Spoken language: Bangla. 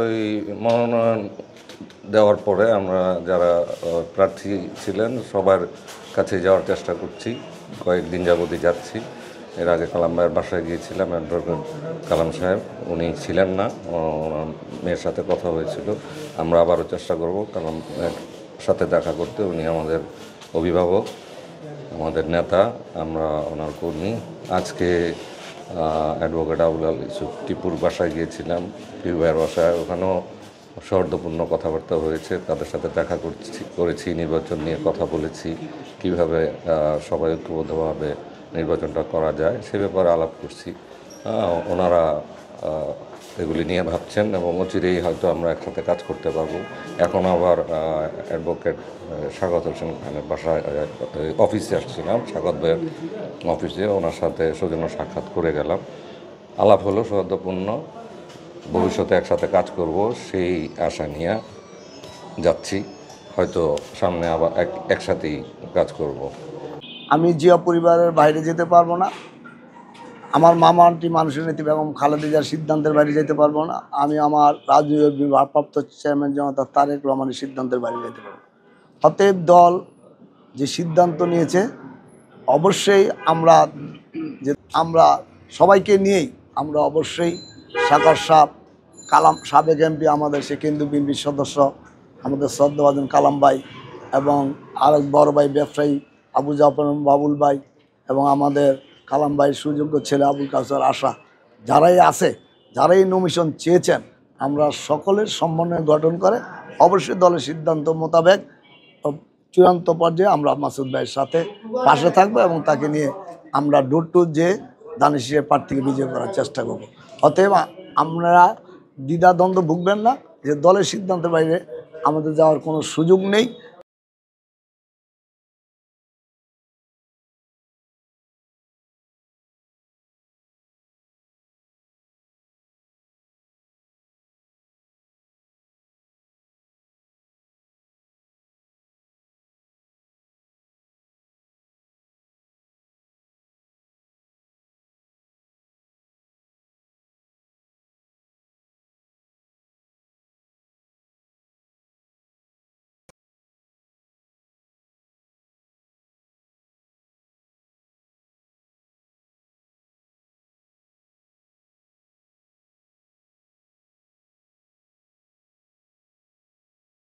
ওই মনোনয়ন দেওয়ার পরে আমরা যারা প্রার্থী ছিলেন সবার কাছে যাওয়ার চেষ্টা করছি, কয়েকদিন যাবতই যাচ্ছি। এর আগে কালাম ভাইয়ের বাসায় গিয়েছিলাম, অ্যাডভোকেট কালাম সাহেব উনি ছিলেন না, ওনার মেয়ের সাথে কথা হয়েছিল। আমরা আবারও চেষ্টা করব কালাম ভাইয়ের সাথে দেখা করতে। উনি আমাদের অভিভাবক, আমাদের নেতা, আমরা ওনার কর্মী। আজকে অ্যাডভোকেট আবুল আল ইউসুফ টিপুর বাসায় গিয়েছিলাম, টিপু ভাইয়ের বাসায়। ওখানেও সৌহার্দ্যপূর্ণ কথাবার্তা হয়েছে, তাদের সাথে দেখা করেছি, নির্বাচন নিয়ে কথা বলেছি, কীভাবে সবাই ঐক্যবদ্ধভাবে নির্বাচনটা করা যায় সে ব্যাপারে আলাপ করছি। ওনারা এগুলি নিয়ে ভাবছেন এবং অচিরেই হয়তো আমরা একসাথে কাজ করতে পারবো। এখন আবার অ্যাডভোকেট স্বাগত হোসেন খানের বাসায় অফিসে আসছিলাম, স্বাগত ভাইয়ের অফিসে, ওনার সাথে সৌজন্য সাক্ষাৎ করে গেলাম। আলাপ হলো সৌহার্দ্যপূর্ণ, ভবিষ্যতে একসাথে কাজ করব সেই আশা নিয়ে যাচ্ছি। হয়তো সামনে আবার একসাথেই কাজ করব। আমি জিয়া পরিবারের বাইরে যেতে পারবো না, আমার মামা আন্টি মানুষের নীতি বেগম খালেদা জিয়ার সিদ্ধান্তের বাইরে যেতে পারবো না, আমি আমার রাজনৈতিক ভারপ্রাপ্ত চেয়ারম্যান জনতা তারেক রহমানের সিদ্ধান্তের বাইরে যেতে পারবো। অতএব দল যে সিদ্ধান্ত নিয়েছে অবশ্যই আমরা সবাইকে নিয়েই আমরা অবশ্যই সাকার সাহেব, কালাম সাবেক এমপি, আমাদের সে কেন্দ্রীয় বিএনপির সদস্য, আমাদের শ্রদ্ধাভাজন কালাম ভাই এবং আরেক বড় ভাই ব্যবসায়ী আবু জাফর বাবুল ভাই এবং আমাদের কালাম ভাইয়ের সুযোগ্য ছেলে আবুল কাউসার আশা, যারাই আছে, যারাই নমিশন চেয়েছেন, আমরা সকলের সমন্বয় গঠন করে অবশ্যই দলের সিদ্ধান্ত মোতাবেক চূড়ান্ত পর্যায়ে আমরা মাসুদ ভাইয়ের সাথে পাশে থাকবো এবং তাকে নিয়ে আমরা ডোর টু যে দানিশের প্রার্থীকে বিজয় করার চেষ্টা করব। অতএব আমরা দ্বিধাদ্বন্দ্ব ভুগবেন না যে দলের সিদ্ধান্তের বাইরে আমাদের যাওয়ার কোনো সুযোগ নেই।